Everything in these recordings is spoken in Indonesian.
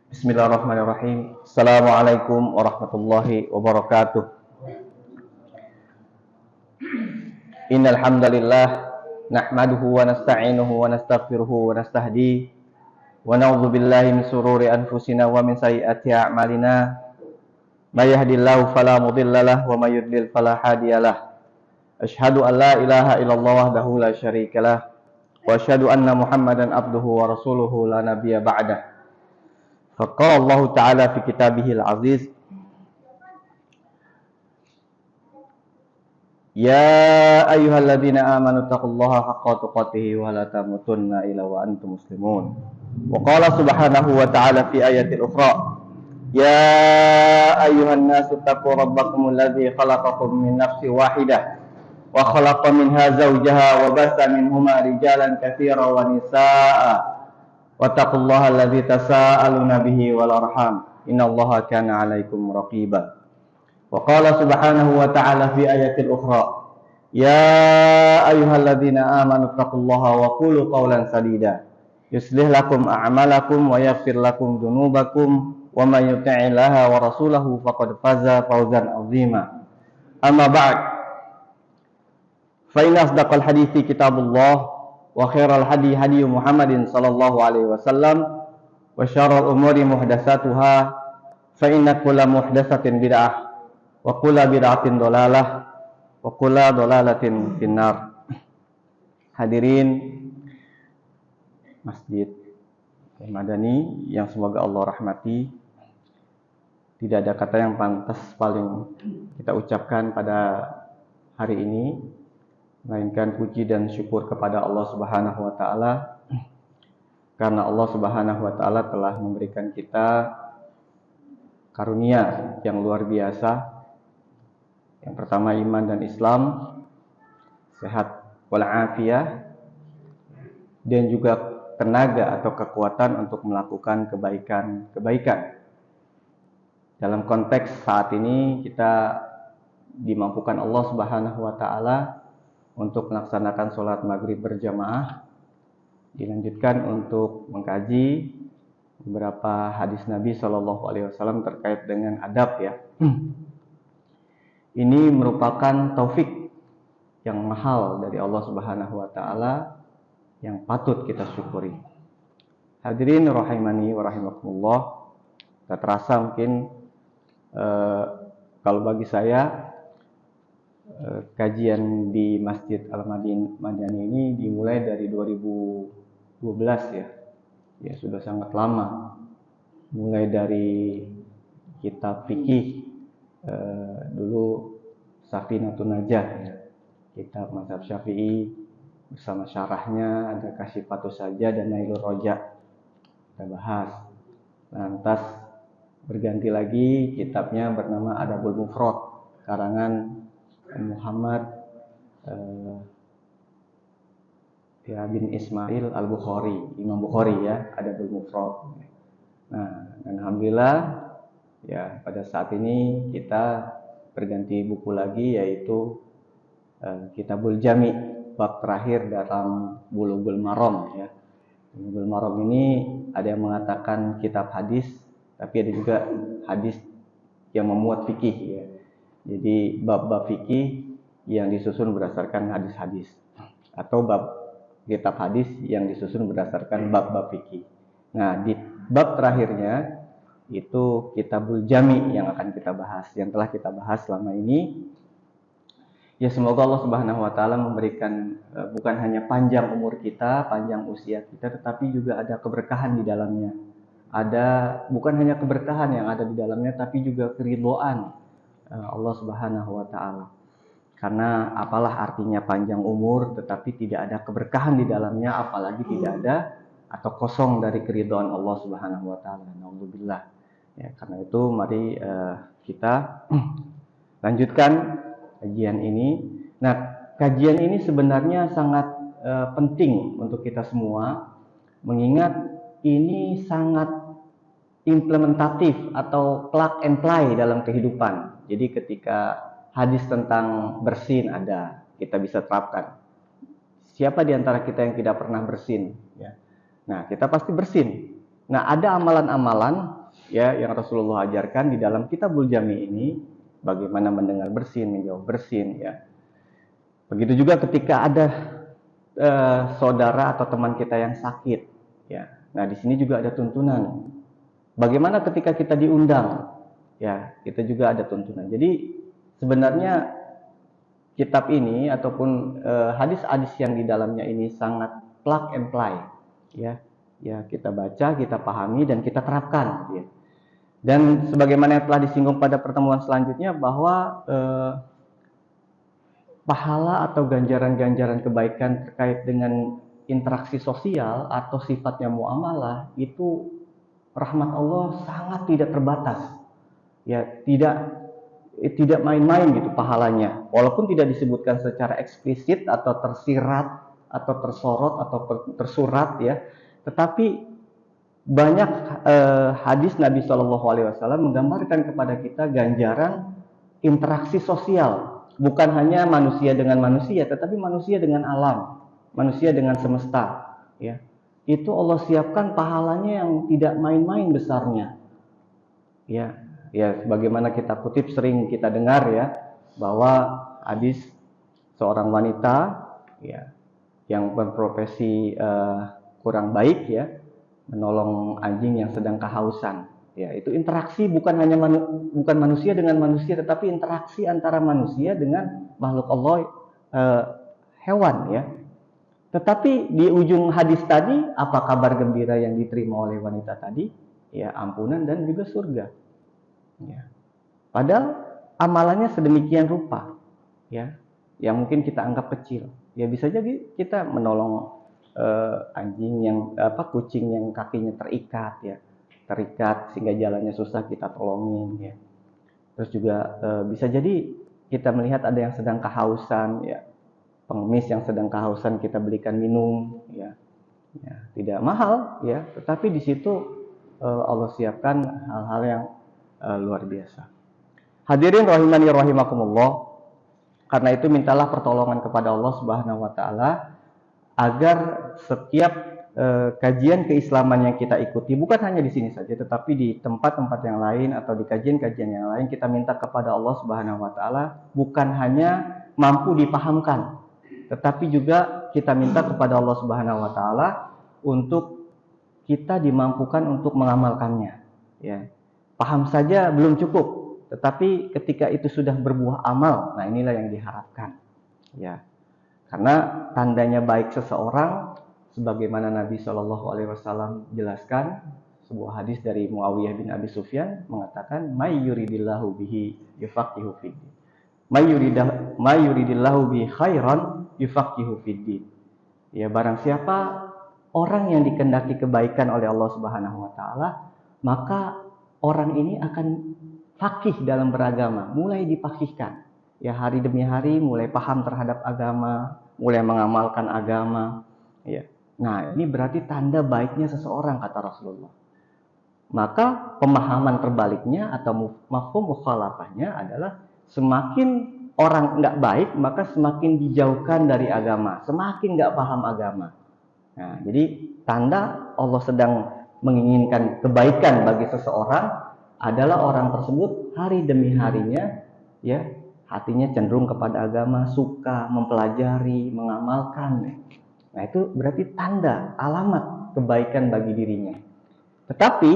Bismillahirrahmanirrahim. Assalamualaikum warahmatullahi wabarakatuh. Innal hamdalillah nahmaduhu wa nasta'inuhu wa nastaghfiruhu wa nastahdi wa na'udzu billahi min shururi anfusina wa min sayyiati a'malina. May yahdihillahu fala mudhillalah wa may yudlil fala hadiyalah. Asyhadu an la ilaha illallah wahdahu la syarikalah wa asyhadu anna Muhammadan abduhu wa rasuluhu la nabiyya ba'dah. Faqala Allah Ta'ala fi kitabihil aziz, ya ayyuhalladzina amanu taqullaha haqqa tuqatih wa la tamutunna illa wa antum muslimun. Wa qala subhanahu wa ta'ala fi ayatil ukhra, ya ayyuhan nasu taqu rabbakumul ladzi khalaqakum min nafsin wahidah wa khalaqa minha zawjaha wa bassa minhuma rijalan katsiran wa nisaa'a wattaqullaha alladzi tasaaluna bihi wal arham innallaha kana 'alaikum raqiba. Wa qala subhanahu wa ta'ala fi ayatil ukhra, ya ayyuhalladzina amanu taqullaha wa qulu qawlan sadida yuslih lakum a'malakum wa yaghfir lakum dzunubakum wa may yuti'illaha wa rasulahu faqad faza fawzan 'azima. Amma ba'd, fa inna asdaqal hadithi kitabullah wa khairal hadi hadi Muhammadin sallallahu alaihi wasallam wa syarrul umuri muhdatsatuha fa inna kulla muhdatsatin bid'ah wa kulla bid'atin dhalalah wa kulla dhalalatin finnar. Hadirin Masjid Madani yang semoga Allah rahmati, tidak ada kata yang pantas paling kita ucapkan pada hari ini melainkan puji dan syukur kepada Allah Subhanahu wa taala, karena Allah Subhanahu wa taala telah memberikan kita karunia yang luar biasa. Yang pertama iman dan Islam, sehat walafiat, dan juga tenaga atau kekuatan untuk melakukan kebaikan. Dalam konteks saat ini kita dimampukan Allah Subhanahu wa taala untuk melaksanakan sholat maghrib berjamaah, dilanjutkan untuk mengkaji beberapa hadis Nabi Shallallahu Alaihi Wasallam terkait dengan adab ya. Ini merupakan taufik yang mahal dari Allah Subhanahu Wa Taala yang patut kita syukuri. Hadirin rahimani wa rahimakumullah, tak terasa mungkin kalau bagi saya kajian di Masjid Al-Madani ini dimulai dari 2012 ya. Ya sudah sangat lama. Mulai dari kitab fikih dulu Safinatun Najah ya. Kitab mazhab Syafi'i bersama syarahnya ada Kasyifatus Sajjah dan Nailur Roja. Kita bahas. Lantas berganti lagi kitabnya bernama Adabul Mufrad karangan Muhammad bin Ismail Al-Bukhari, Imam Bukhari ya, Adabul Mufrad. Nah, alhamdulillah ya pada saat ini kita berganti buku lagi, yaitu Kitabul Jami, bab terakhir dalam Bulughul Maram ya. Bulughul Maram ini ada yang mengatakan kitab hadis, tapi ada juga hadis yang memuat fikih ya. Jadi bab-bab fikih yang disusun berdasarkan hadis-hadis, atau bab kitab hadis yang disusun berdasarkan bab-bab fikih. Nah, di bab terakhirnya itu Kitabul Jami yang akan kita bahas, yang telah kita bahas selama ini. Ya semoga Allah Subhanahu wa taala memberikan bukan hanya panjang umur kita, panjang usia kita, tetapi juga ada keberkahan di dalamnya. Ada bukan hanya keberkahan yang ada di dalamnya, tapi juga keridhaan Allah Subhanahu wa taala. Karena apalah artinya panjang umur tetapi tidak ada keberkahan di dalamnya, apalagi tidak ada atau kosong dari keridhaan Allah Subhanahu wa taala. Nauzubillah. Ya, karena itu mari kita lanjutkan kajian ini. Nah, kajian ini sebenarnya sangat penting untuk kita semua, mengingat ini sangat implementatif atau plug and play dalam kehidupan. Jadi ketika hadis tentang bersin ada, kita bisa terapkan. Siapa di antara kita yang tidak pernah bersin? Ya. Nah, kita pasti bersin. Nah, ada amalan-amalan ya yang Rasulullah ajarkan di dalam Kitabul Jami ini, bagaimana mendengar bersin, menjawab bersin, ya. Begitu juga ketika ada saudara atau teman kita yang sakit, ya. Nah, di sini juga ada tuntunan. Bagaimana ketika kita diundang, ya, kita juga ada tuntunan. Jadi sebenarnya kitab ini ataupun hadis-hadis yang di dalamnya ini sangat plug and play, ya. Ya, kita baca, kita pahami dan kita terapkan, ya. Dan sebagaimana yang telah disinggung pada pertemuan selanjutnya bahwa pahala atau ganjaran-ganjaran kebaikan terkait dengan interaksi sosial atau sifatnya muamalah itu rahmat Allah sangat tidak terbatas. Ya, tidak main-main gitu pahalanya. Walaupun tidak disebutkan secara eksplisit atau tersirat atau tersorot atau tersurat, ya. Tetapi banyak hadis Nabi Shallallahu Alaihi Wasallam menggambarkan kepada kita ganjaran interaksi sosial, bukan hanya manusia dengan manusia, tetapi manusia dengan alam, manusia dengan semesta, ya. Itu Allah siapkan pahalanya yang tidak main-main besarnya, ya. Ya, sebagaimana kita kutip sering kita dengar, ya, bahwa hadis seorang wanita, ya, yang berprofesi kurang baik, ya, menolong anjing yang sedang kehausan. Ya, itu interaksi bukan hanya bukan manusia dengan manusia, tetapi interaksi antara manusia dengan makhluk Allah, hewan, ya. Tetapi di ujung hadis tadi, apa kabar gembira yang diterima oleh wanita tadi? Ya, ampunan dan juga surga. Ya. Padahal amalannya sedemikian rupa, ya, yang mungkin kita anggap kecil. Ya, bisa jadi kita menolong anjing yang kucing yang kakinya terikat, ya, terikat sehingga jalannya susah kita tolongin, ya. Terus juga bisa jadi kita melihat ada yang sedang kehausan, ya, pengemis yang sedang kehausan kita belikan minum, ya, ya, tidak mahal, ya, tetapi di situ Allah siapkan hal-hal yang luar biasa. Hadirin rahimani rahimakumullah, karena itu mintalah pertolongan kepada Allah Subhanahu wa taala agar setiap kajian keislaman yang kita ikuti, bukan hanya di sini saja, tetapi di tempat-tempat yang lain atau di kajian-kajian yang lain, kita minta kepada Allah Subhanahu wa taala bukan hanya mampu dipahamkan, tetapi juga kita minta kepada Allah Subhanahu wa taala untuk kita dimampukan untuk mengamalkannya, ya. Paham saja belum cukup, tetapi ketika itu sudah berbuah amal, nah inilah yang diharapkan, ya. Karena tandanya baik seseorang, sebagaimana Nabi Shallallahu Alaihi Wasallam jelaskan, sebuah hadis dari Muawiyah bin Abi Sufyan mengatakan, "May yuridillahu bihi yufaqihu fiddin, may yuridillahu bihi khairan yufaqihu fiddin." Ya, barang siapa orang yang dikehendaki kebaikan oleh Allah Subhanahu Wa Taala, maka orang ini akan fakih dalam beragama, mulai dipakihkan. Ya, hari demi hari mulai paham terhadap agama, mulai mengamalkan agama, ya. Nah, ini berarti tanda baiknya seseorang, kata Rasulullah. Maka pemahaman terbaliknya atau mafhum mukhalafahnya adalah semakin orang nggak baik, maka semakin dijauhkan dari agama, semakin nggak paham agama. Nah, jadi tanda Allah sedang menginginkan kebaikan bagi seseorang adalah orang tersebut hari demi harinya, ya, hatinya cenderung kepada agama, suka mempelajari, mengamalkan. Nah, itu berarti tanda, alamat kebaikan bagi dirinya. Tetapi,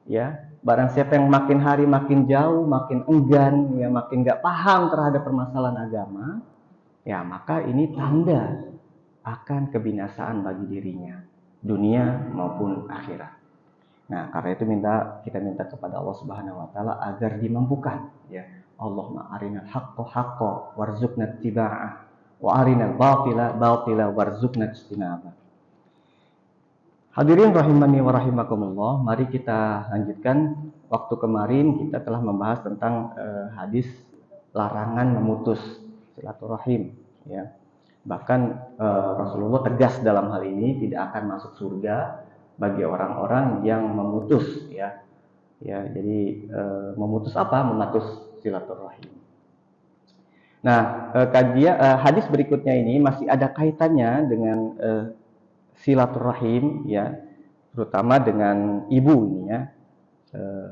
ya, barang siapa yang makin hari makin jauh, makin enggan, ya, makin nggak paham terhadap permasalahan agama, ya, maka ini tanda akan kebinasaan bagi dirinya, dunia maupun akhirat. Nah, karena itu kita minta kepada Allah Subhanahu wa taala agar dimampukan, ya. Allahumma arinal haqqo haqqo warzuqna ittiba'ah wa arinal batila batila warzuqna ijtinabah. Hadirin rahimani wa rahimakumullah, mari kita lanjutkan. Waktu kemarin kita telah membahas tentang hadis larangan memutus silaturahim, ya. Bahkan Rasulullah tegas dalam hal ini, tidak akan masuk surga bagi orang-orang yang memutus, ya. Ya, jadi memutus apa? Memutus silaturahim. Nah, hadis berikutnya ini masih ada kaitannya dengan silaturahim, ya, terutama dengan ibu ini, ya. Eh,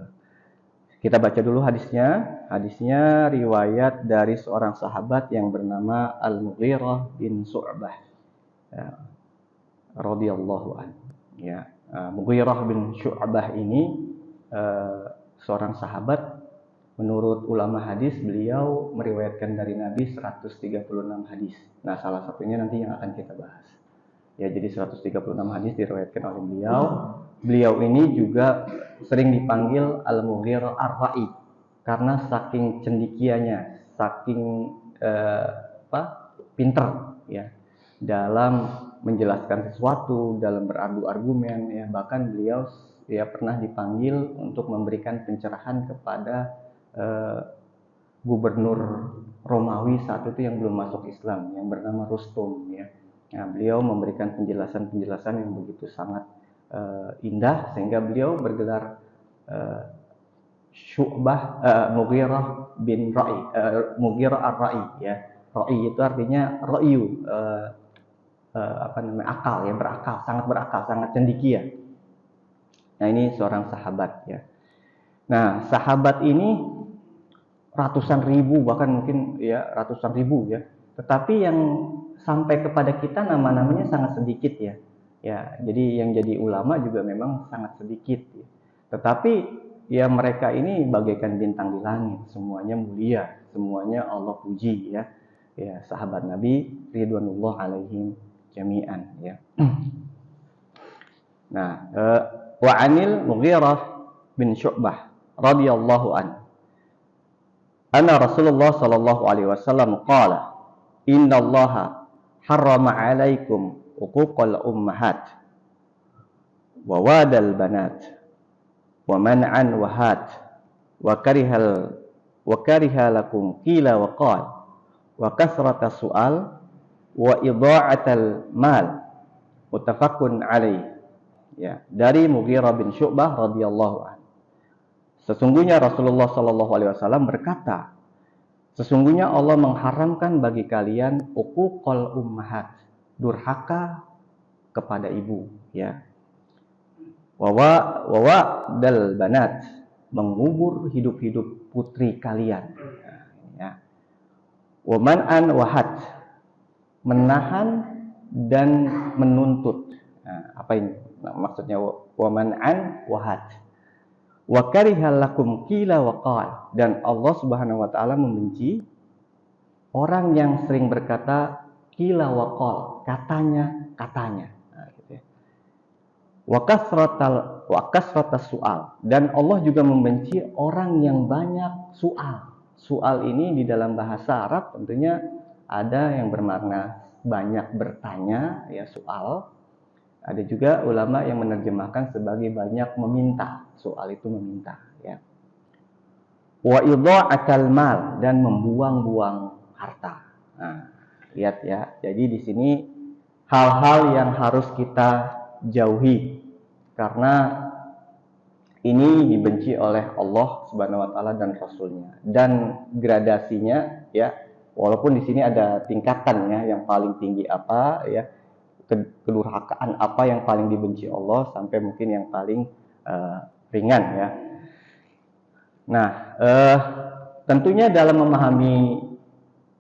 kita baca dulu hadisnya. Hadisnya riwayat dari seorang sahabat yang bernama Al-Mughirah bin Syu'bah, ya, radhiyallahu anhu. Ya, Mughirah bin Syu'bah ini seorang sahabat. Menurut ulama hadis, beliau meriwayatkan dari Nabi 136 hadis. Nah, salah satunya nanti yang akan kita bahas. Ya, jadi 136 hadis diriwayatkan oleh beliau. Beliau ini juga sering dipanggil Al-Mughirah Ar-Ra'i karena saking cendikianya, saking pinter ya dalam menjelaskan sesuatu, dalam beradu argumen ya. Bahkan beliau ya pernah dipanggil untuk memberikan pencerahan kepada gubernur Romawi saat itu yang belum masuk Islam, yang bernama Rustum ya. Nah, beliau memberikan penjelasan-penjelasan yang begitu sangat indah sehingga beliau bergelar Mughirah bin Ra'i, Mughirah Ar-Ra'i ya. Ra'i itu artinya ra'yu, akal ya, berakal, sangat cendekia. Nah, ini seorang sahabat ya. Nah, sahabat ini ratusan ribu, bahkan mungkin ya ratusan ribu ya. Tetapi yang sampai kepada kita nama-namanya sangat sedikit ya. Ya, jadi yang jadi ulama juga memang sangat sedikit ya. Tetapi ya mereka ini bagaikan bintang di langit, semuanya mulia, semuanya Allah puji ya. Ya, sahabat Nabi ridwanullah alaihim jami'an ya. Nah, wa 'anil Mughirah bin Syu'bah radhiyallahu anhu anna Rasulullah sallallahu alaihi wasallam qala innallaha harrama 'alaikum uquqal ummahat wa wadal banat wa man'an wahat wa kariha lakum qila wa qal wa kasrata su'al wa idha'atal mal muttafaqun alaih. Ya, dari Mughirah bin Syu'bah radhiyallahu anhu. Sesungguhnya Rasulullah sallallahu alaihi wasallam berkata, sesungguhnya Allah mengharamkan bagi kalian uquqal ummahat, durhaka kepada ibu, ya. Wawa dal banat, mengubur hidup-hidup putri kalian. Ya. Waman'an wahat, menahan dan menuntut. Nah, apa ini? Nah, maksudnya waman'an wahat. Wa karihal lakum qila wa qal, dan Allah Subhanahu wa taala membenci orang yang sering berkata qila wa qal, katanya. Nah, gitu ya. Wa kasratas su'al, dan Allah juga membenci orang yang banyak su'al. Su'al ini di dalam bahasa Arab tentunya ada yang bermakna banyak bertanya ya, su'al. Ada juga ulama yang menerjemahkan sebagai banyak meminta. Soal itu meminta ya. Wa idha'atal mal, dan membuang-buang harta. Nah, lihat ya. Jadi di sini hal-hal yang harus kita jauhi karena ini dibenci oleh Allah Subhanahu wa taala dan Rasulnya. Dan gradasinya ya, walaupun di sini ada tingkatannya, yang paling tinggi apa ya, kedurhakaan apa yang paling dibenci Allah, sampai mungkin yang paling ringan ya. Nah, tentunya dalam memahami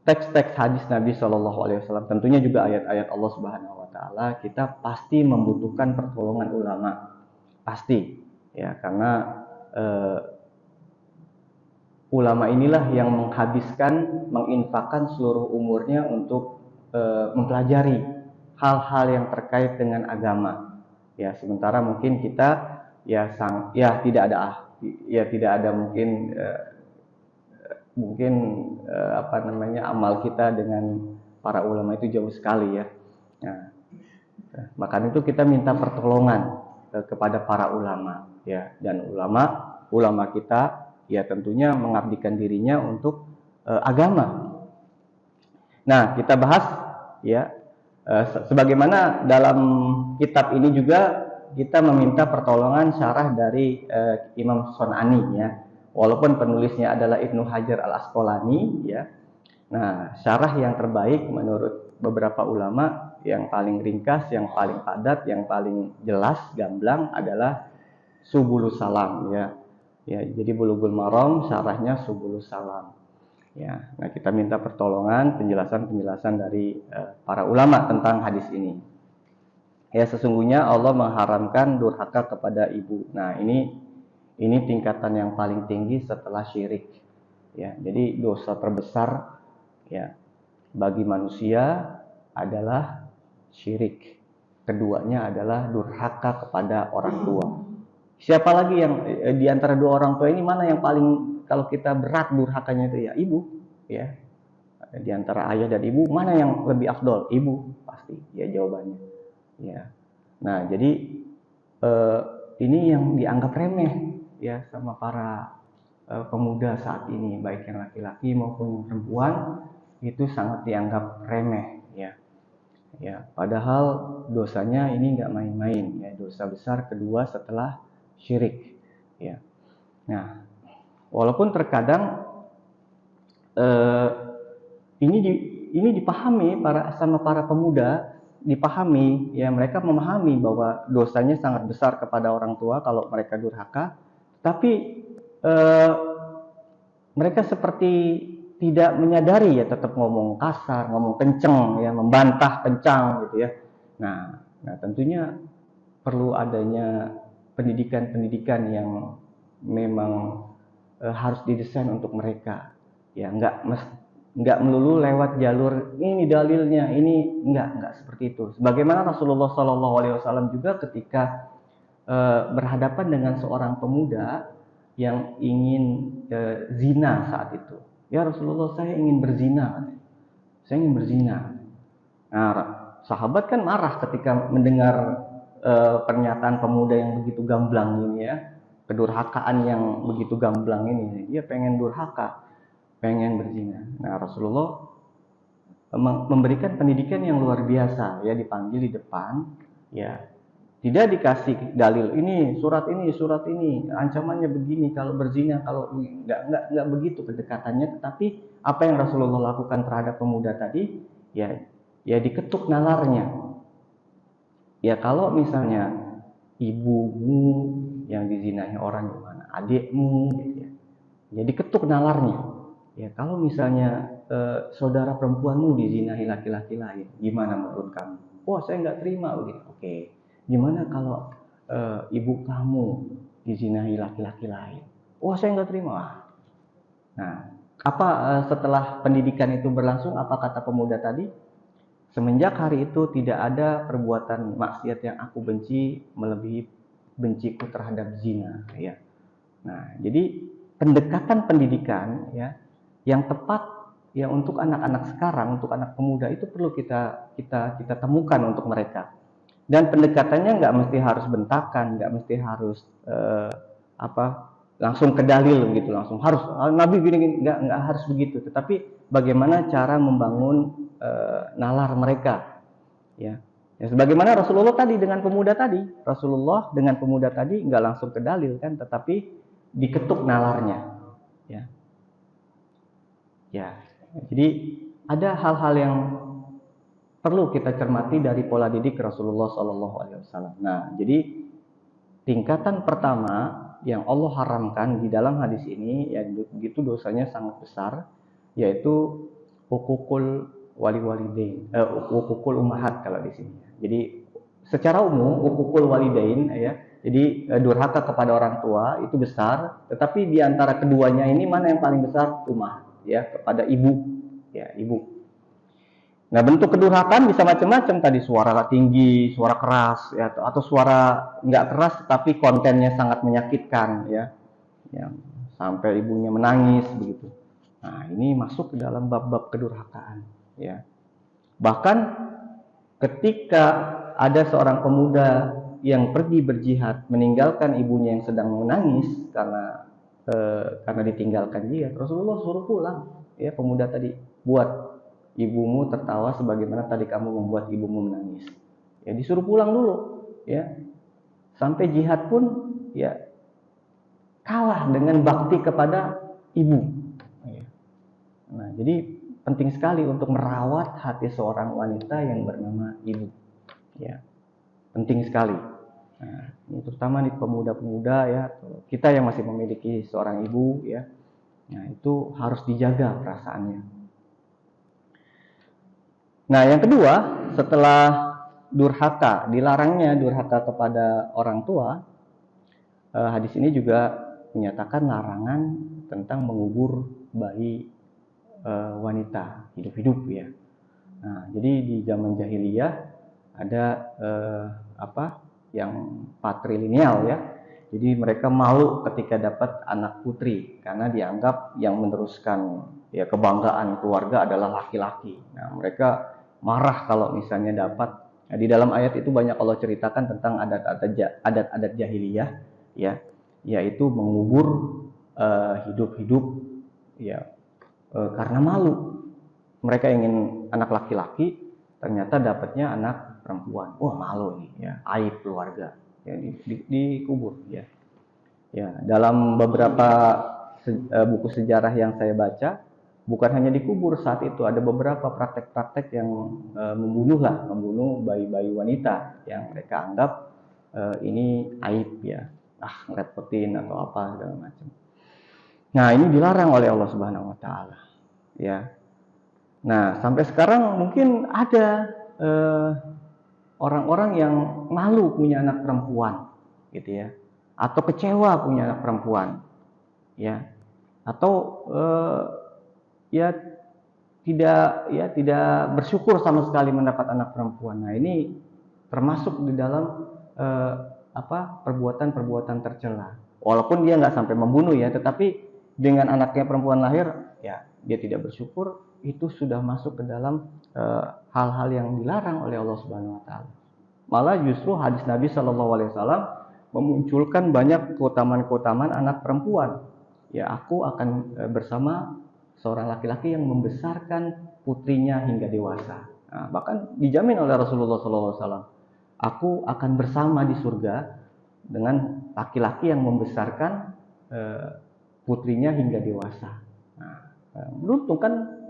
teks-teks hadis Nabi Shallallahu Alaihi Wasallam, tentunya juga ayat-ayat Allah Subhanahu Wa Taala, kita pasti membutuhkan pertolongan ulama, pasti ya, karena ulama inilah yang menghabiskan, menginfakkan seluruh umurnya untuk mempelajari hal-hal yang terkait dengan agama ya. Sementara mungkin kita tidak ada mungkin amal kita dengan para ulama itu jauh sekali ya. Nah, maka itu kita minta pertolongan kepada para ulama ya, dan ulama kita ya tentunya mengabdikan dirinya untuk agama. Nah, kita bahas ya, sebagaimana dalam kitab ini juga kita meminta pertolongan syarah dari Imam Son'ani ya. Walaupun penulisnya adalah Ibnu Hajar Al-Asqalani ya. Nah, syarah yang terbaik menurut beberapa ulama, yang paling ringkas, yang paling padat, yang paling jelas, gamblang adalah Subulus Salam ya. Ya, jadi Bulughul Maram syarahnya Subulus Salam. Ya, nah kita minta pertolongan penjelasan-penjelasan dari para ulama tentang hadis ini. Ya, sesungguhnya Allah mengharamkan durhaka kepada ibu. Nah, ini tingkatan yang paling tinggi setelah syirik. Ya, jadi dosa terbesar ya bagi manusia adalah syirik. Keduanya adalah durhaka kepada orang tua. Siapa lagi yang di antara dua orang tua ini mana yang paling kalau kita berat durhakanya itu ya ibu, ya. Di antara ayah dan ibu mana yang lebih afdol? Ibu pasti ya jawabannya. Ya. Nah, jadi ini yang dianggap remeh ya sama para pemuda saat ini, baik yang laki-laki maupun yang perempuan, itu sangat dianggap remeh ya. Ya, padahal dosanya ini nggak main-main ya, dosa besar kedua setelah syirik ya. Nah, walaupun terkadang eh, ini ini dipahami sama para pemuda, dipahami ya, mereka memahami bahwa dosanya sangat besar kepada orang tua kalau mereka durhaka, tapi eh, mereka seperti tidak menyadari ya, tetap ngomong kasar, ngomong kenceng ya, membantah kencang gitu ya. Nah tentunya perlu adanya pendidikan-pendidikan yang memang harus didesain untuk mereka. Ya, nggak melulu lewat jalur ini dalilnya, ini nggak seperti itu. Sebagaimana Rasulullah SAW juga ketika berhadapan dengan seorang pemuda yang ingin zina saat itu. Ya Rasulullah, saya ingin berzina. Saya ingin berzina. Nah, sahabat kan marah ketika mendengar pernyataan pemuda yang begitu gamblang ini ya. Kedurhakaan yang begitu gamblang ini. Dia pengen durhaka, pengen berzina. Nah, Rasulullah memberikan pendidikan yang luar biasa ya, dipanggil di depan ya, tidak dikasih dalil ini surat ini ancamannya begini kalau berzina, kalau nggak begitu pendekatannya, tetapi apa yang Rasulullah lakukan terhadap pemuda tadi ya, ya diketuk nalarnya. Ya kalau misalnya ibumu yang dizinahi orang gimana, adikmu gitu ya, ya diketuk nalarnya. Ya kalau misalnya saudara perempuanmu dizinahi laki-laki lain, gimana menurut kamu? Wah, saya nggak terima begitu. Oke, gimana kalau ibu kamu dizinahi laki-laki lain? Wah, saya nggak terima. Nah, apa setelah pendidikan itu berlangsung, apa kata pemuda tadi? Semenjak hari itu tidak ada perbuatan maksiat yang aku benci melebihi benciku terhadap zina. Ya. Nah, jadi pendekatan pendidikan ya yang tepat ya untuk anak-anak sekarang, untuk anak pemuda itu perlu kita temukan untuk mereka. Dan pendekatannya nggak mesti harus bentakan, nggak mesti harus langsung ke dalil gitu, langsung harus Nabi gini, nggak harus begitu. Tetapi bagaimana cara membangun nalar mereka, ya. Ya, sebagaimana Rasulullah tadi dengan pemuda tadi, Rasulullah dengan pemuda tadi nggak langsung ke dalil kan, tetapi diketuk nalarnya, ya. Ya, jadi ada hal-hal yang perlu kita cermati dari pola didik Rasulullah SAW. Nah, jadi tingkatan pertama yang Allah haramkan di dalam hadis ini, ya begitu dosanya sangat besar, yaitu hukukul walidain, hukukul ummahat kalau di sini. Jadi secara umum hukukul walidain ya, jadi durhaka kepada orang tua itu besar, tetapi di antara keduanya ini mana yang paling besar? Ummah, ya, kepada ibu, ya ibu. Nah, bentuk kedurhakaan bisa macam-macam tadi, suara tinggi, suara keras, ya, atau suara nggak keras tapi kontennya sangat menyakitkan, ya, yang sampai ibunya menangis begitu. Nah, ini masuk ke dalam bab-bab kedurhakaan, ya. Bahkan ketika ada seorang pemuda yang pergi berjihad meninggalkan ibunya yang sedang menangis karena ditinggalkan jihad, Rasulullah suruh pulang, ya pemuda tadi, buat ibumu tertawa sebagaimana tadi kamu membuat ibumu menangis. Ya disuruh pulang dulu, ya. Sampai jihad pun ya kalah dengan bakti kepada ibu. Nah, jadi penting sekali untuk merawat hati seorang wanita yang bernama ibu. Ya, penting sekali. Nah, ini terutama nih pemuda-pemuda ya, kita yang masih memiliki seorang ibu ya. Nah, itu harus dijaga perasaannya. Nah, yang kedua, setelah durhaka, dilarangnya durhaka kepada orang tua, hadis ini juga menyatakan larangan tentang mengubur bayi wanita hidup-hidup ya. Nah, jadi di zaman jahiliyah ada yang patrilineal ya. Jadi mereka malu ketika dapat anak putri karena dianggap yang meneruskan ya kebanggaan keluarga adalah laki-laki. Nah, mereka marah kalau misalnya dapat. Nah, di dalam ayat itu banyak Allah ceritakan tentang adat-adat jahiliyah ya, yaitu mengubur hidup-hidup ya karena malu. Mereka ingin anak laki-laki, ternyata dapatnya anak perempuan. Wah, malu nih ya, aib keluarga. Ya, dikubur ya. Ya, dalam beberapa buku sejarah yang saya baca, bukan hanya dikubur saat itu, ada beberapa praktek-praktek yang membunuh bayi-bayi wanita yang mereka anggap ini aib ya, ngerepotin atau apa segala macam. Nah, ini dilarang oleh Allah Subhanahu Wa Taala ya. Nah, sampai sekarang mungkin ada orang-orang yang malu punya anak perempuan, gitu ya, atau kecewa punya anak perempuan, ya, atau ya tidak bersyukur sama sekali mendapat anak perempuan. Nah, ini termasuk di dalam perbuatan-perbuatan tercela. Walaupun dia nggak sampai membunuh ya, tetapi dengan anaknya perempuan lahir, ya dia tidak bersyukur. Itu sudah masuk ke dalam hal-hal yang dilarang oleh Allah Subhanahu Wa Taala. Malah justru hadis Nabi Shallallahu Alaihi Wasallam memunculkan banyak keutamaan-keutamaan anak perempuan. Ya, aku akan bersama seorang laki-laki yang membesarkan putrinya hingga dewasa. Nah, bahkan dijamin oleh Rasulullah Shallallahu Alaihi Wasallam, aku akan bersama di surga dengan laki-laki yang membesarkan putrinya hingga dewasa. Nah, beruntung kan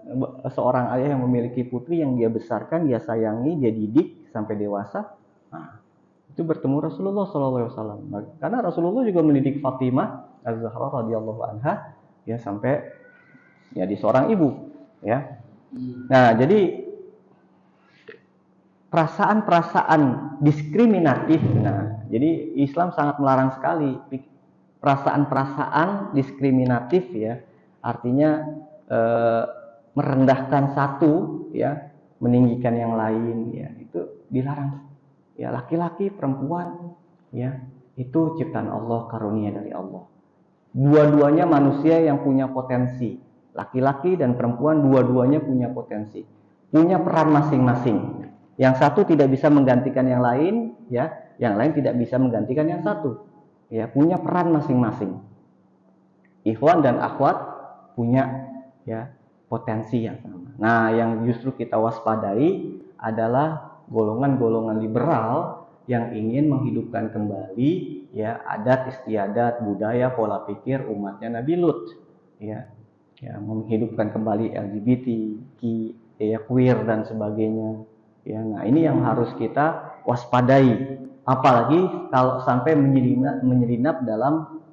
seorang ayah yang memiliki putri yang dia besarkan, dia sayangi, dia didik sampai dewasa. Nah, itu bertemu Rasulullah SAW. Karena Rasulullah juga mendidik Fatimah Az-Zahra radhiyallahu anha ya sampai ya di seorang ibu ya. Nah, jadi perasaan-perasaan diskriminatif. Nah, jadi Islam sangat melarang sekali perasaan-perasaan diskriminatif ya. Artinya merendahkan satu ya, meninggikan yang lain ya, itu dilarang ya. Laki-laki, perempuan ya, itu ciptaan Allah, karunia dari Allah. Dua-duanya manusia yang punya potensi. Laki-laki dan perempuan dua-duanya punya potensi, punya peran masing-masing. Yang satu tidak bisa menggantikan yang lain ya, yang lain tidak bisa menggantikan yang satu ya, punya peran masing-masing. Ikhwan dan akhwat punya ya potensi yang sama. Nah, yang justru kita waspadai adalah golongan-golongan liberal yang ingin menghidupkan kembali ya adat istiadat, budaya, pola pikir umatnya Nabi Lut ya, menghidupkan kembali LGBT, ya, queer dan sebagainya ya. Nah, ini yang harus kita waspadai, apalagi kalau sampai menyelinap dalam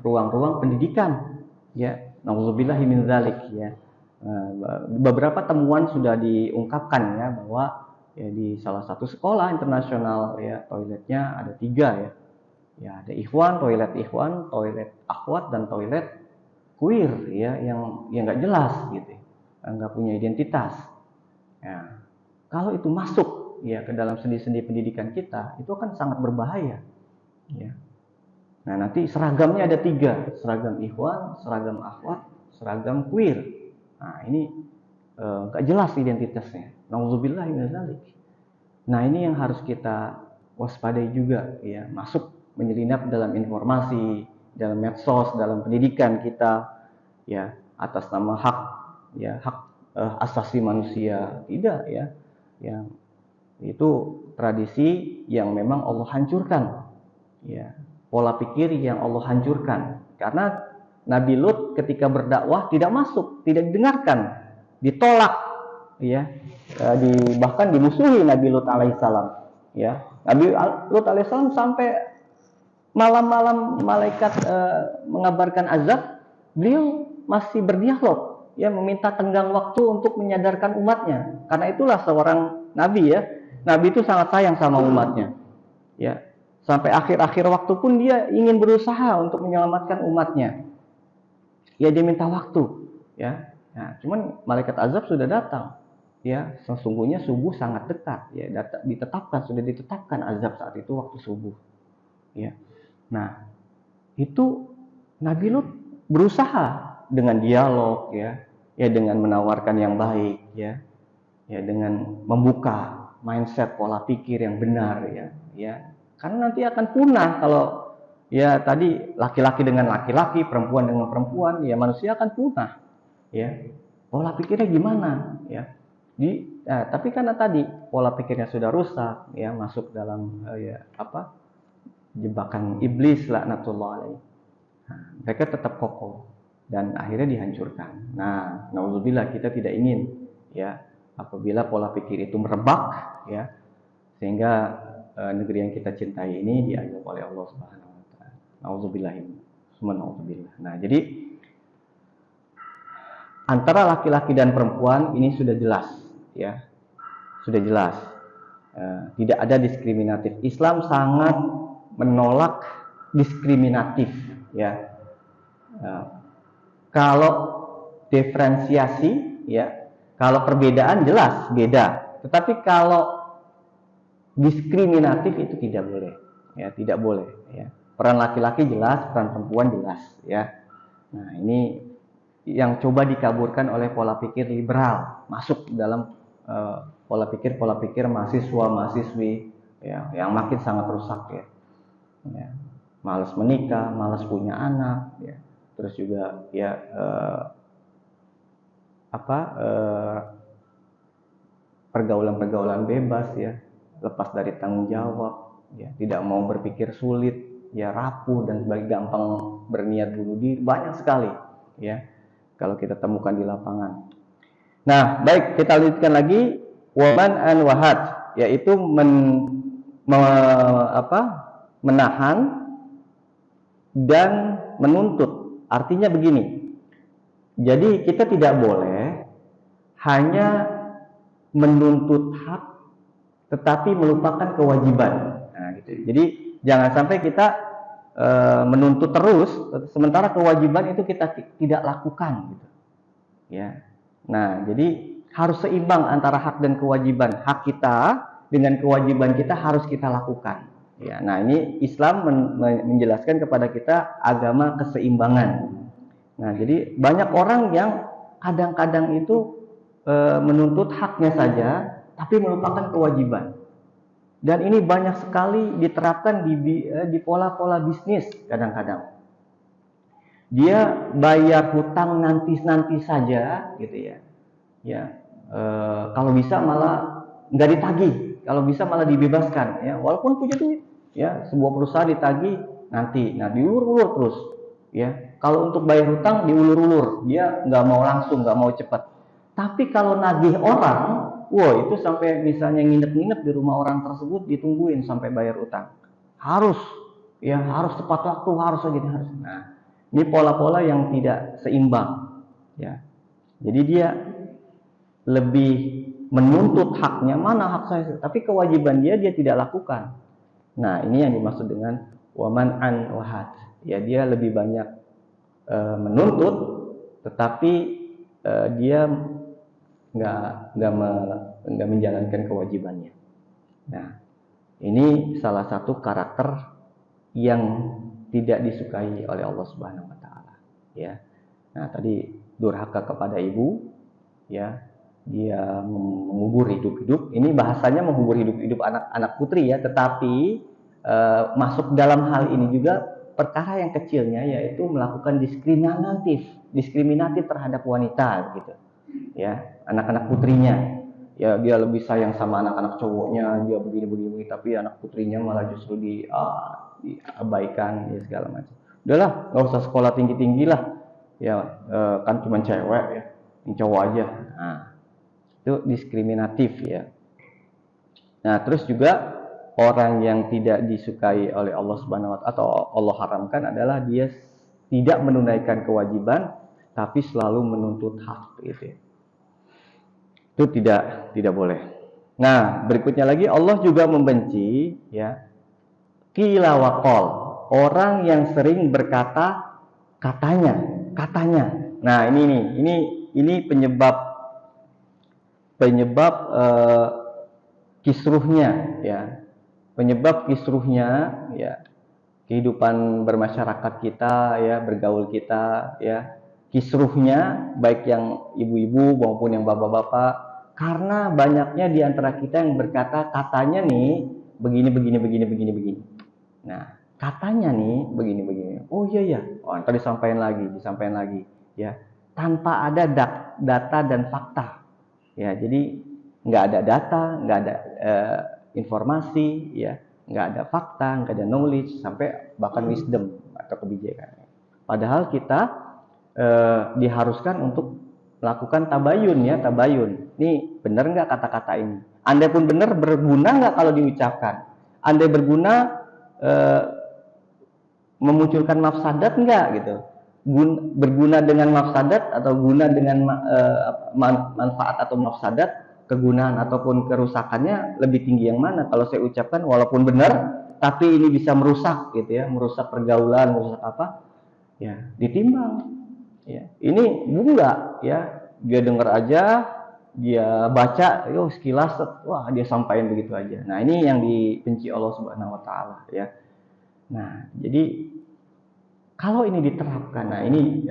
ruang-ruang pendidikan ya. Nauzubillahi min dzalik ya. Beberapa temuan sudah diungkapkan ya, bahwa ya di salah satu sekolah internasional ya, toiletnya ada 3 ya. Ya, ada toilet ikhwan, toilet akhwat, dan toilet queer ya, yang nggak jelas gitu, nggak punya identitas. Ya, kalau itu masuk ya ke dalam sendi-sendi pendidikan kita, itu akan sangat berbahaya ya. Nah, nanti seragamnya ada 3, seragam ikhwan, seragam akhwat, seragam queer. Nah, ini nggak jelas identitasnya. Nauzubillahi min dzalik. Nah, ini yang harus kita waspadai juga ya, masuk menyelinap dalam informasi, dalam medsos, dalam pendidikan kita ya, atas nama hak ya, hak asasi manusia. Tidak ya. Yang itu tradisi yang memang Allah hancurkan ya, pola pikir yang Allah hancurkan. Karena Nabi Lut ketika berdakwah tidak masuk, tidak didengarkan, ditolak ya, bahkan dimusuhi Nabi Lut alaihissalam ya. Nabi Lut alaihissalam sampai malam-malam malaikat mengabarkan azab, beliau masih berdialog, ya, meminta tenggang waktu untuk menyadarkan umatnya. Karena itulah seorang nabi, ya. Nabi itu sangat sayang sama umatnya, ya. Sampai akhir-akhir waktu pun dia ingin berusaha untuk menyelamatkan umatnya. Ya, dia minta waktu, ya. Nah, cuman malaikat azab sudah datang. Ya, sesungguhnya subuh sangat dekat, ya, sudah ditetapkan azab saat itu waktu subuh, ya. Nah, itu Nabi Lut berusaha dengan dialog, ya, dengan menawarkan yang baik, ya, dengan membuka mindset pola pikir yang benar, ya, karena nanti akan punah kalau, ya, tadi laki-laki dengan laki-laki, perempuan dengan perempuan, ya, manusia akan punah, ya. Pola pikirnya gimana, ya? Tapi karena tadi pola pikirnya sudah rusak, ya, masuk dalam jebakan iblis laknatullah alaih. Mereka tetap kokoh dan akhirnya dihancurkan. Nah, naudzubillah, kita tidak ingin, ya, apabila pola pikir itu merebak, ya, sehingga negeri yang kita cintai ini diazab oleh Allah Subhanahu wa taala. Naudzubillah. Nah, jadi antara laki-laki dan perempuan ini sudah jelas, ya, sudah jelas, tidak ada diskriminatif. Islam sangat menolak diskriminatif, ya. Kalau diferensiasi, ya, kalau perbedaan jelas beda, tetapi kalau diskriminatif itu tidak boleh, ya, tidak boleh, ya. Peran laki-laki jelas, peran perempuan jelas, ya. Nah, ini yang coba dikaburkan oleh pola pikir liberal, masuk dalam pola pikir mahasiswa-mahasiswi, ya, yang makin sangat rusak, ya. Malas menikah, malas punya anak, ya. Terus juga, ya, pergaulan-pergaulan bebas, ya, lepas dari tanggung jawab, ya, tidak mau berpikir sulit, ya, rapuh dan sebagainya, gampang berniat bunuh diri, banyak sekali, ya, kalau kita temukan di lapangan. Nah, baik, kita lanjutkan lagi, waman an wahad, yaitu menahan dan menuntut. Artinya begini, jadi kita tidak boleh hanya menuntut hak tetapi melupakan kewajiban. Nah, gitu. Jadi jangan sampai kita menuntut terus sementara kewajiban itu kita tidak lakukan, gitu, ya. Nah, jadi harus seimbang antara hak dan kewajiban. Hak kita dengan kewajiban kita harus kita lakukan, ya. Nah, ini Islam menjelaskan kepada kita agama keseimbangan. Nah, jadi banyak orang yang kadang-kadang itu menuntut haknya saja tapi melupakan kewajiban. Dan ini banyak sekali diterapkan di pola-pola bisnis. Kadang-kadang dia bayar hutang nanti saja, gitu, ya. Ya, kalau bisa malah nggak ditagih, kalau bisa malah dibebaskan, ya. Walaupun punya duit, ya, sebuah perusahaan ditagih nanti, nah, diulur-ulur terus, ya. Kalau untuk bayar hutang diulur-ulur, dia nggak mau langsung, nggak mau cepat. Tapi kalau nagih orang, wah, itu sampai misalnya nginep-nginep di rumah orang tersebut ditungguin sampai bayar utang. Harus, ya, harus tepat waktu, harus aja, harus. Nah, ini pola-pola yang tidak seimbang, ya. Jadi dia lebih menuntut haknya, mana hak saya, tapi kewajiban dia tidak lakukan. Nah, ini yang dimaksud dengan waman an wahad, ya, dia lebih banyak menuntut tetapi dia nggak menjalankan kewajibannya. Nah, ini salah satu karakter yang tidak disukai oleh Allah Subhanahu wa taala, ya. Nah, tadi durhaka kepada ibu, ya, dia mengubur hidup-hidup. Ini bahasanya mengubur hidup-hidup anak-anak putri, ya, tetapi masuk dalam hal ini juga perkara yang kecilnya, yaitu melakukan diskriminatif terhadap wanita, gitu, ya, anak-anak putrinya. Ya, dia lebih sayang sama anak-anak cowoknya, dia begini-begini, tapi anak putrinya malah justru diabaikan, ya, segala macam. Udahlah, nggak usah sekolah tinggi-tinggi lah, ya, kan cuma cewek, ya, yang cowok aja. Nah, itu diskriminatif, ya. Nah, terus juga orang yang tidak disukai oleh Allah Subhanahu wa taala atau Allah haramkan adalah dia tidak menunaikan kewajiban tapi selalu menuntut hak gitu ya. Itu tidak boleh. Nah, berikutnya lagi Allah juga membenci ya qila wa qal, orang yang sering berkata katanya. Nah, ini penyebab kisruhnya ya. Penyebab kisruhnya ya kehidupan bermasyarakat kita ya, bergaul kita ya. Kisruhnya baik yang ibu-ibu maupun yang bapak-bapak, karena banyaknya di antara kita yang berkata katanya nih begini. Nah, katanya nih begini. Oh iya. Oh, ntar disampaikan lagi ya. Tanpa ada data dan fakta. Ya, jadi nggak ada data, nggak ada informasi ya, nggak ada fakta, nggak ada knowledge, sampai bahkan wisdom atau kebijakan. Padahal kita diharuskan untuk melakukan tabayun ya, tabayun. Ini benar nggak kata-kata ini? Andai pun benar, berguna nggak kalau diucapkan? Andai berguna, memunculkan mafsadat nggak gitu? Berguna dengan mafsadat atau guna dengan manfaat atau mafsadat, kegunaan ataupun kerusakannya lebih tinggi yang mana? Kalau saya ucapkan walaupun benar, tapi ini bisa merusak gitu ya, merusak pergaulan, merusak apa? Ya, ditimbang. Ya, ini enggak ya, dia dengar aja, dia baca, yo sekilas, wah dia sampaikan begitu aja. Nah, ini yang dibenci Allah Subhanahu wa taala ya. Nah, jadi kalau ini diterapkan, nah ini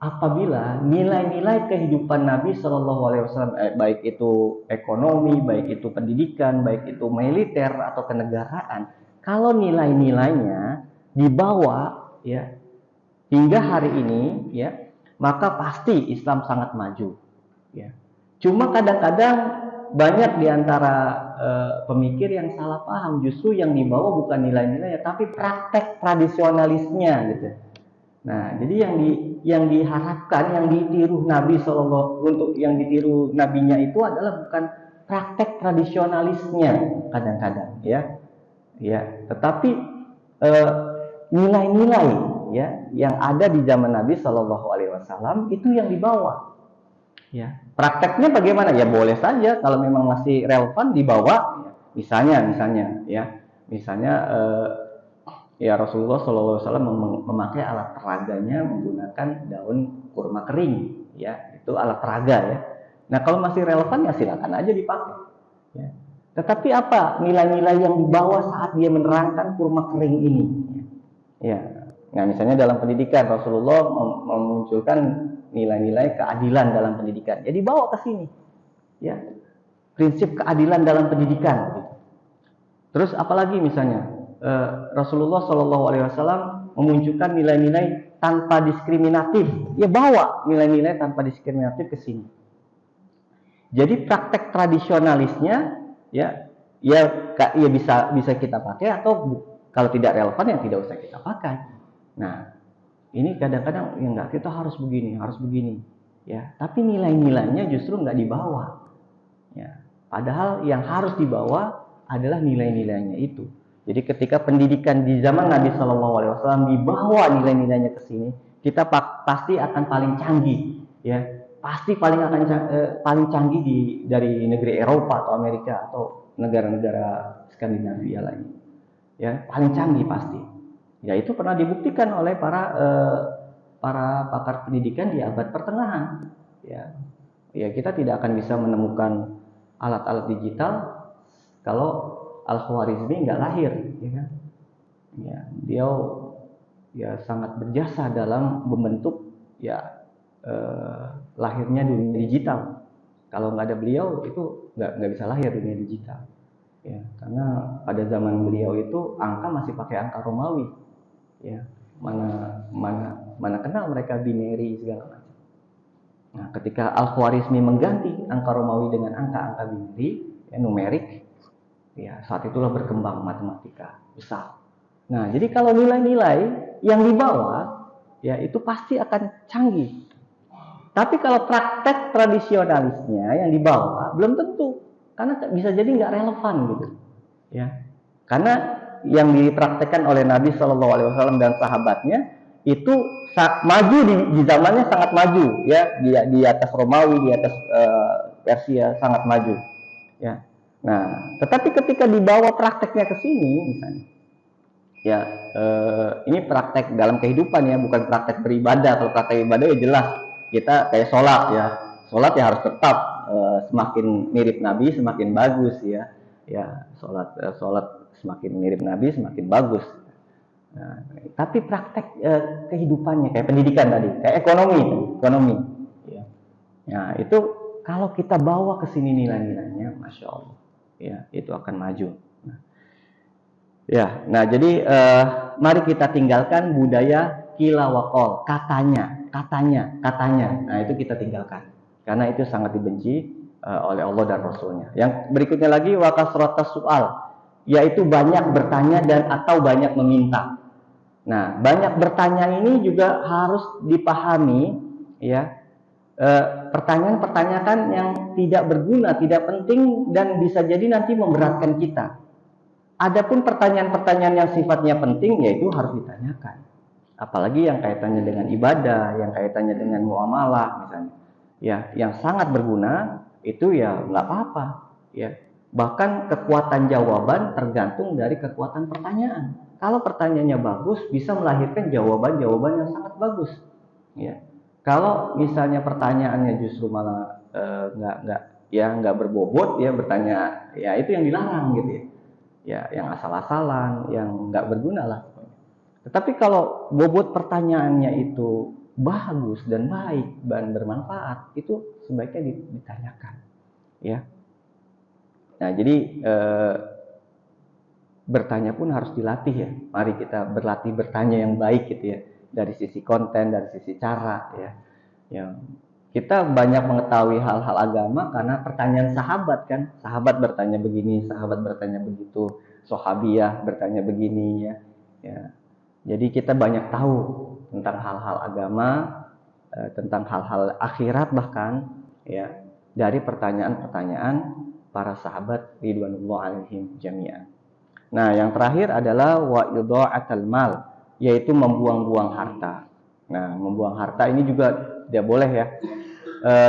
apabila nilai-nilai kehidupan Nabi Shallallahu Alaihi Wasallam, baik itu ekonomi, baik itu pendidikan, baik itu militer atau kenegaraan, kalau nilai-nilainya dibawa ya hingga hari ini ya, maka pasti Islam sangat maju ya. Cuma kadang-kadang banyak diantara pemikir yang salah paham, justru yang dibawa bukan nilai-nilai tapi praktek tradisionalisnya gitu. Nah, jadi yang diharapkan, yang ditiru Nabi Sallallahu untuk yang ditiru nabinya itu adalah bukan praktek tradisionalisnya kadang-kadang ya. Ya, tetapi nilai-nilai ya yang ada di zaman Nabi Shallallahu Alaihi Wasallam itu yang dibawa. Ya, prakteknya bagaimana? Ya boleh saja kalau memang masih relevan dibawa. Misalnya ya Rasulullah Shallallahu Alaihi Wasallam memakai alat peraganya menggunakan daun kurma kering. Ya, itu alat peraga ya. Nah, kalau masih relevan ya silakan aja dipakai. Ya. Tetapi apa nilai-nilai yang dibawa saat dia menerangkan kurma kering ini? Ya, nah misalnya dalam pendidikan Rasulullah memunculkan nilai-nilai keadilan dalam pendidikan. Jadi bawa ke sini, ya prinsip keadilan dalam pendidikan. Gitu. Terus apalagi misalnya Rasulullah Shallallahu Alaihi Wasallam memunculkan nilai-nilai tanpa diskriminatif. Ya bawa nilai-nilai tanpa diskriminatif ke sini. Jadi praktek tradisionalisnya ya bisa kita pakai atau kalau tidak relevan ya tidak usah kita pakai. Nah, ini kadang-kadang ya enggak, kita harus begini, ya. Tapi nilai-nilainya justru enggak dibawa. Ya. Padahal yang harus dibawa adalah nilai-nilainya itu. Jadi ketika pendidikan di zaman Nabi Shallallahu Alaihi Wasallam dibawa nilai-nilainya ke sini, kita pasti akan paling canggih, ya. Pasti paling canggih dari negeri Eropa atau Amerika atau negara-negara Skandinavia lain. Ya, paling canggih pasti. Ya, itu pernah dibuktikan oleh para pakar pendidikan di abad pertengahan. Ya, kita tidak akan bisa menemukan alat-alat digital kalau Al-Khwarizmi nggak lahir, ya kan? Ya, dia ya sangat berjasa dalam membentuk lahirnya dunia digital. Kalau nggak ada beliau itu nggak bisa lahir dunia digital. Ya, karena pada zaman beliau itu angka masih pakai angka Romawi. Ya, mana kenal mereka binary segala macam. Nah, ketika Al-Khwarizmi mengganti angka Romawi dengan angka-angka binary, ya, numerik, ya saat itulah berkembang matematika besar. Nah, jadi kalau nilai-nilai yang dibawa, ya itu pasti akan canggih. Tapi kalau praktek tradisionalisnya yang dibawa belum tentu. Karena bisa jadi nggak relevan gitu, ya. Karena yang dipraktekkan oleh Nabi Shallallahu Alaihi Wasallam dan sahabatnya itu maju di zamannya sangat maju, ya, di atas Romawi, di atas Persia sangat maju, ya. Nah, tetapi ketika dibawa prakteknya ke sini, misalnya, ya, ini praktek dalam kehidupan ya, bukan praktek beribadah. Kalau praktek ibadah ya jelas kita kayak sholat ya, sholat ya harus tetap semakin mirip Nabi semakin bagus ya, ya sholat semakin mirip Nabi semakin bagus. Nah, tapi praktek kehidupannya kayak pendidikan tadi, kayak ekonomi, ya. Nah, itu kalau kita bawa ke sini nilai-nilainya, masya Allah, ya, itu akan maju. Ya, nah jadi mari kita tinggalkan budaya kila wakol, katanya. Nah itu kita tinggalkan, karena itu sangat dibenci oleh Allah dan Rasulnya. Yang berikutnya lagi wakasrotas soal, yaitu banyak bertanya dan atau banyak meminta. Nah, banyak bertanya ini juga harus dipahami, ya. Pertanyaan-pertanyaan yang tidak berguna, tidak penting dan bisa jadi nanti memberatkan kita. Adapun pertanyaan-pertanyaan yang sifatnya penting, yaitu harus ditanyakan. Apalagi yang kaitannya dengan ibadah, yang kaitannya dengan muamalah, misalnya, ya, yang sangat berguna, itu ya nggak apa-apa, ya. Bahkan kekuatan jawaban tergantung dari kekuatan pertanyaan. Kalau pertanyaannya bagus, bisa melahirkan jawaban-jawaban yang sangat bagus, ya. Kalau misalnya pertanyaannya justru malah nggak berbobot, ya, bertanya, ya itu yang dilarang gitu ya. Ya, yang asal-asalan, yang nggak berguna lah. Tetapi kalau bobot pertanyaannya itu bagus dan baik dan bermanfaat, itu sebaiknya ditanyakan, ya. Nah, jadi bertanya pun harus dilatih ya. Mari kita berlatih bertanya yang baik gitu ya, dari sisi konten, dari sisi cara, ya. Yang kita banyak mengetahui hal-hal agama karena pertanyaan sahabat kan. Sahabat bertanya begini, sahabat bertanya begitu, sahabiah bertanya begini ya. Ya. Jadi kita banyak tahu tentang hal-hal agama, tentang hal-hal akhirat bahkan ya, dari pertanyaan-pertanyaan para sahabat ridwanullah alaihim jami'an. Nah, yang terakhir adalah wa idha'atul mal, yaitu membuang-buang harta. Nah, membuang harta ini juga tidak boleh ya.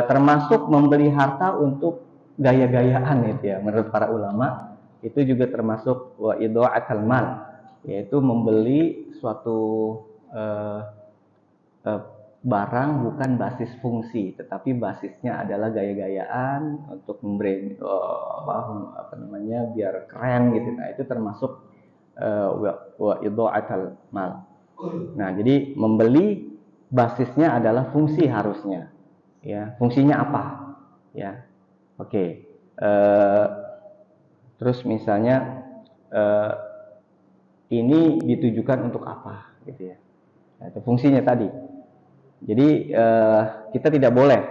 Termasuk membeli harta untuk gaya-gayaan itu ya, menurut para ulama itu juga termasuk wa idha'atul mal, yaitu membeli suatu barang bukan basis fungsi, tetapi basisnya adalah gaya-gayaan untuk memberi biar keren gitu. Nah, itu termasuk wa idha'atul mal. Nah, jadi membeli basisnya adalah fungsi harusnya. Ya, fungsinya apa? Ya, oke. Terus misalnya ini ditujukan untuk apa, gitu ya? Nah, itu fungsinya tadi. Jadi kita tidak boleh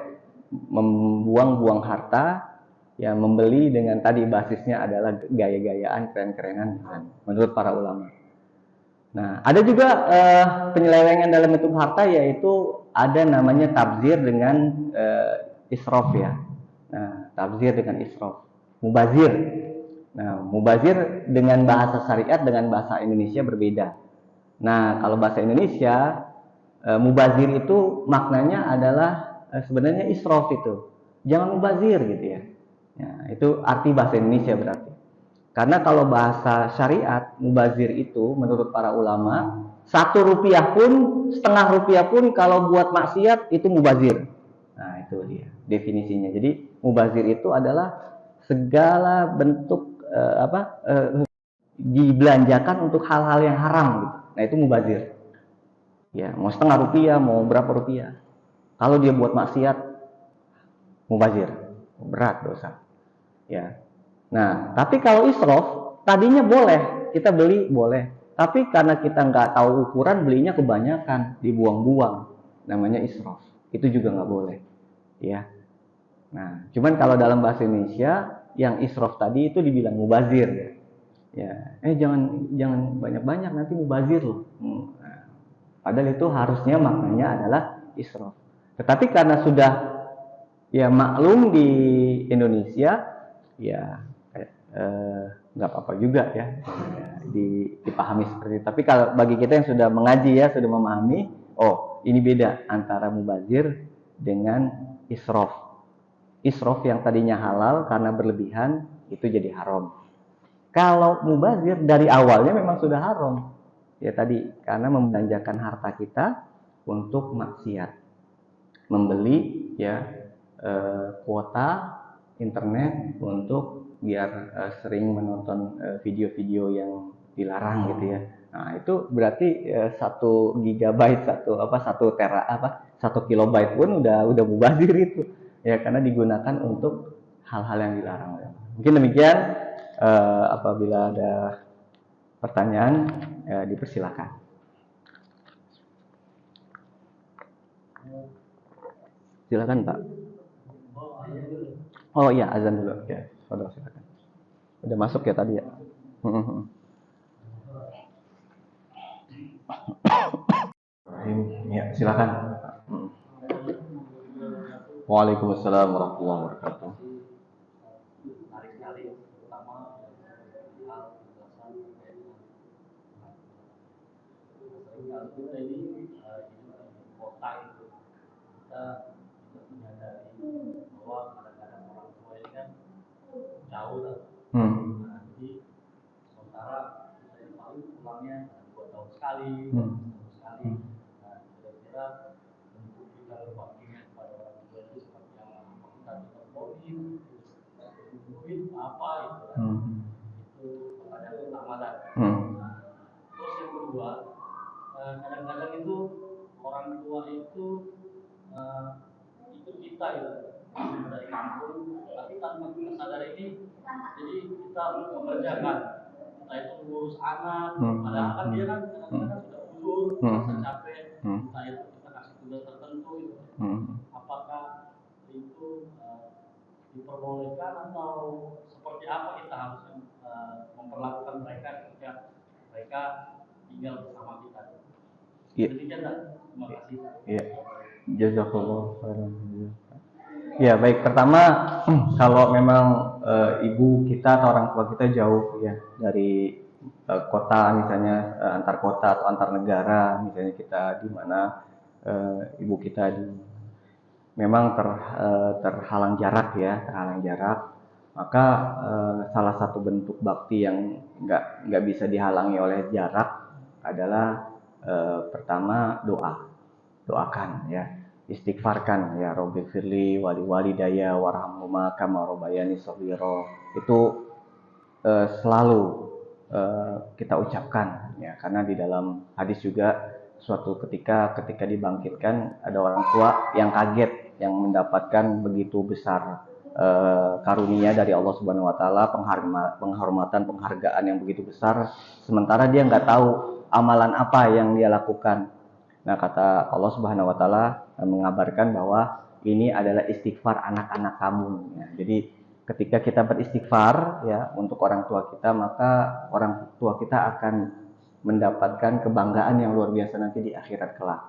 membuang-buang harta, ya, membeli dengan tadi basisnya adalah gaya-gayaan, keren-kerenan, menurut para ulama. Nah, ada juga penyelewengan dalam bentuk harta, yaitu ada namanya tabzir dengan israf ya. Nah, tabzir dengan israf, mubazir. Nah, mubazir dengan bahasa syariat dengan bahasa Indonesia berbeda. Nah, kalau bahasa Indonesia mubazir itu maknanya adalah sebenarnya israf itu. Jangan mubazir gitu ya. Ya, itu arti bahasa Indonesia berarti. Karena kalau bahasa syariat, mubazir itu menurut para ulama, 1 rupiah pun, setengah rupiah pun kalau buat maksiat itu mubazir. Nah, itu dia definisinya. Jadi mubazir itu adalah segala bentuk dibelanjakan untuk hal-hal yang haram gitu. Nah, itu mubazir. Ya, mau setengah rupiah, mau berapa rupiah. Kalau dia buat maksiat, mubazir, berat dosa. Ya. Nah, tapi kalau israf, tadinya boleh, kita beli boleh. Tapi karena kita nggak tahu ukuran, belinya kebanyakan, dibuang-buang. Namanya israf. Itu juga nggak boleh. Ya. Nah, cuman kalau dalam bahasa Indonesia, yang israf tadi itu dibilang mubazir. Ya. Jangan banyak-banyak, nanti mubazir loh. Nah, padahal itu harusnya maknanya adalah israf. Tetapi karena sudah ya maklum di Indonesia, ya nggak apa-apa juga ya, dipahami seperti itu. Tapi kalau bagi kita yang sudah mengaji ya, sudah memahami, oh ini beda antara mubazir dengan israf. Israf yang tadinya halal karena berlebihan itu jadi haram. Kalau mubazir dari awalnya memang sudah haram. Ya tadi karena membelanjakan harta kita untuk maksiat. Membeli ya kuota internet untuk biar sering menonton video-video yang dilarang gitu ya. Nah, itu berarti 1 GB satu kilobyte pun udah mubazir itu. Ya karena digunakan untuk hal-hal yang dilarang. Mungkin demikian, apabila ada pertanyaan dipersilakan. Silakan Pak. Oh iya, azan dulu ya. Udah silakan. Udah masuk ya tadi ya. Ya, silakan. Waalaikumsalam warahmatullahi wabarakatuh. Kita ini di kota itu kita menyadari bahwa kadang-kadang orang tua ini kan jauh lah. Nah, jadi sementara saya paling pulangnya 2 tahun sekali, sekali. Nah, kira-kira untuk kita berbaktinya kepada orang tua itu seperti apa? Kita teleponin, mungkin apa itu kan? Itu kepada pertama dan. Terus yang kedua, kadang-kadang itu orang tua itu ikut kita ya dari kampung, tapi tanpa kita sadar ini, jadi kita mengerjakan, entah itu mengurus anak, padahal kan dia kan kadang-kadang sudah uzur, merasa capek, entah itu kita kasih tugas tertentu, gitu. Apakah itu diperbolehkan atau seperti apa kita harus memperlakukan mereka ketika mereka tinggal bersama kita? Iya. Demikian, terima kasih. Iya. Jazakallah khairan. Ya, baik. Pertama, kalau memang ibu kita atau orang tua kita jauh ya dari kota, misalnya antar kota atau antar negara, misalnya kita di mana ibu kita memang terhalang jarak ya, terhalang jarak. Maka salah satu bentuk bakti yang nggak bisa dihalangi oleh jarak adalah pertama doakan ya, istighfarkan ya, Robbi firli wali walidaya warhamhuma kama rabbayani shaghira. Itu selalu kita ucapkan ya, karena di dalam hadis juga suatu ketika dibangkitkan ada orang tua yang kaget yang mendapatkan begitu besar karunia dari Allah Subhanahu wa taala, penghormatan, penghargaan yang begitu besar, sementara dia nggak tahu amalan apa yang dia lakukan. Nah, kata Allah Subhanahu wa taala mengabarkan bahwa ini adalah istighfar anak-anak kamu ya. Jadi ketika kita beristighfar ya untuk orang tua kita, maka orang tua kita akan mendapatkan kebanggaan yang luar biasa nanti di akhirat kelak.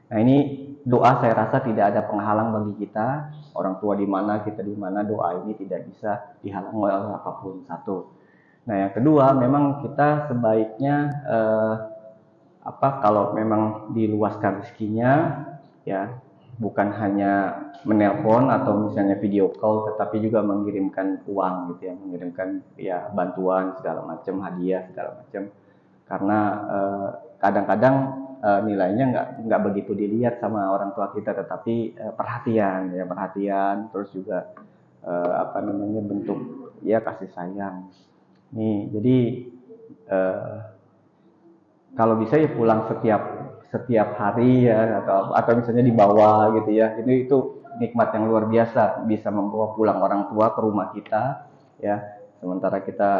Nah, ini doa saya rasa tidak ada penghalang bagi kita. Orang tua di mana, kita di mana, doa ini tidak bisa dihalang oleh apapun. Satu. Nah, yang kedua, memang kita sebaiknya kalau memang diluaskan rezekinya ya, bukan hanya menelpon atau misalnya video call, tetapi juga mengirimkan uang gitu ya, mengirimkan ya bantuan segala macam, hadiah segala macam. Karena kadang-kadang nilainya nggak begitu dilihat sama orang tua kita, tetapi perhatian, terus juga bentuk ya kasih sayang. Nih, jadi kalau bisa ya pulang setiap hari ya, atau misalnya dibawa gitu ya. Itu nikmat yang luar biasa, bisa membawa pulang orang tua ke rumah kita ya. Sementara kita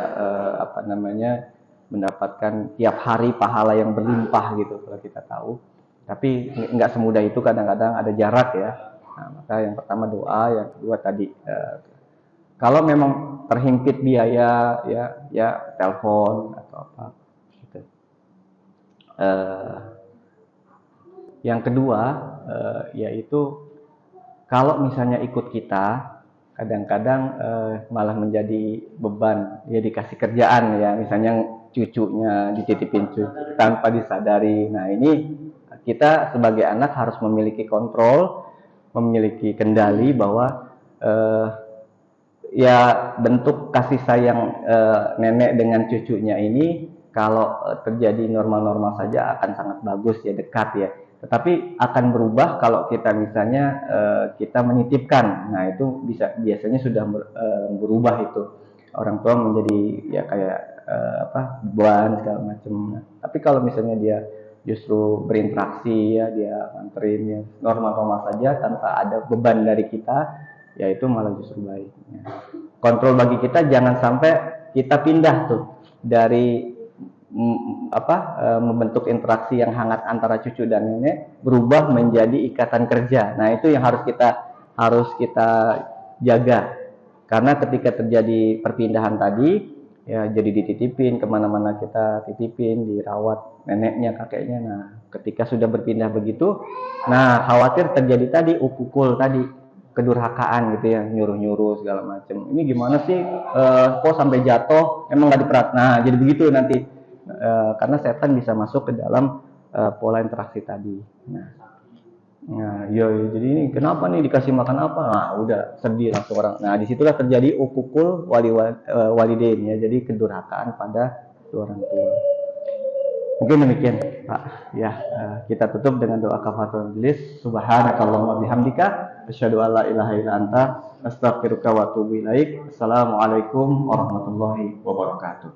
mendapatkan tiap hari pahala yang berlimpah gitu kalau kita tahu. Tapi nggak semudah itu, kadang-kadang ada jarak ya. Nah, maka yang pertama doa, yang kedua tadi kalau memang terhimpit biaya ya telepon atau apa gitu. Yang kedua yaitu kalau misalnya ikut kita kadang-kadang malah menjadi beban. Dia dikasih kerjaan ya, misalnya cucunya dititipin cucu tanpa disadari. Nah, ini kita sebagai anak harus memiliki kontrol, memiliki kendali bahwa ya bentuk kasih sayang nenek dengan cucunya ini kalau terjadi normal-normal saja akan sangat bagus ya, dekat ya. Tetapi akan berubah kalau kita misalnya kita menitipkan. Nah, itu biasanya sudah berubah itu. Orang tua menjadi ya kayak beban segala macam. Nah, tapi kalau misalnya dia justru berinteraksi ya, dia nganterin ya, normal-normal saja tanpa ada beban dari kita, ya itu malah justru baik. Kontrol bagi kita jangan sampai kita pindah tuh dari membentuk interaksi yang hangat antara cucu dan nenek berubah menjadi ikatan kerja. Nah, itu yang harus kita jaga, karena ketika terjadi perpindahan tadi ya, jadi dititipin kemana-mana, kita titipin, dirawat neneknya, kakeknya. Nah, ketika sudah berpindah begitu, nah khawatir terjadi tadi ukukul tadi, kedurhakaan gitu ya, nyuruh-nyuruh segala macam. Ini gimana sih, kok sampai jatuh, emang nggak diperat. Nah, jadi begitu nanti, karena setan bisa masuk ke dalam pola interaksi tadi. Nah, jadi ini kenapa nih, dikasih makan apa? Nah, udah sedih langsung orang. Nah, disitulah terjadi ukukul walidain ya, jadi kedurhakaan pada orang tua. Mungkin demikian, Pak. Ya, kita tutup dengan doa kafaratul majelis. Subhanakallahumma bihamdika, asyhadu an la ilaha illa anta, astaghfiruka wa atubu ilaik. Assalamualaikum warahmatullahi wabarakatuh.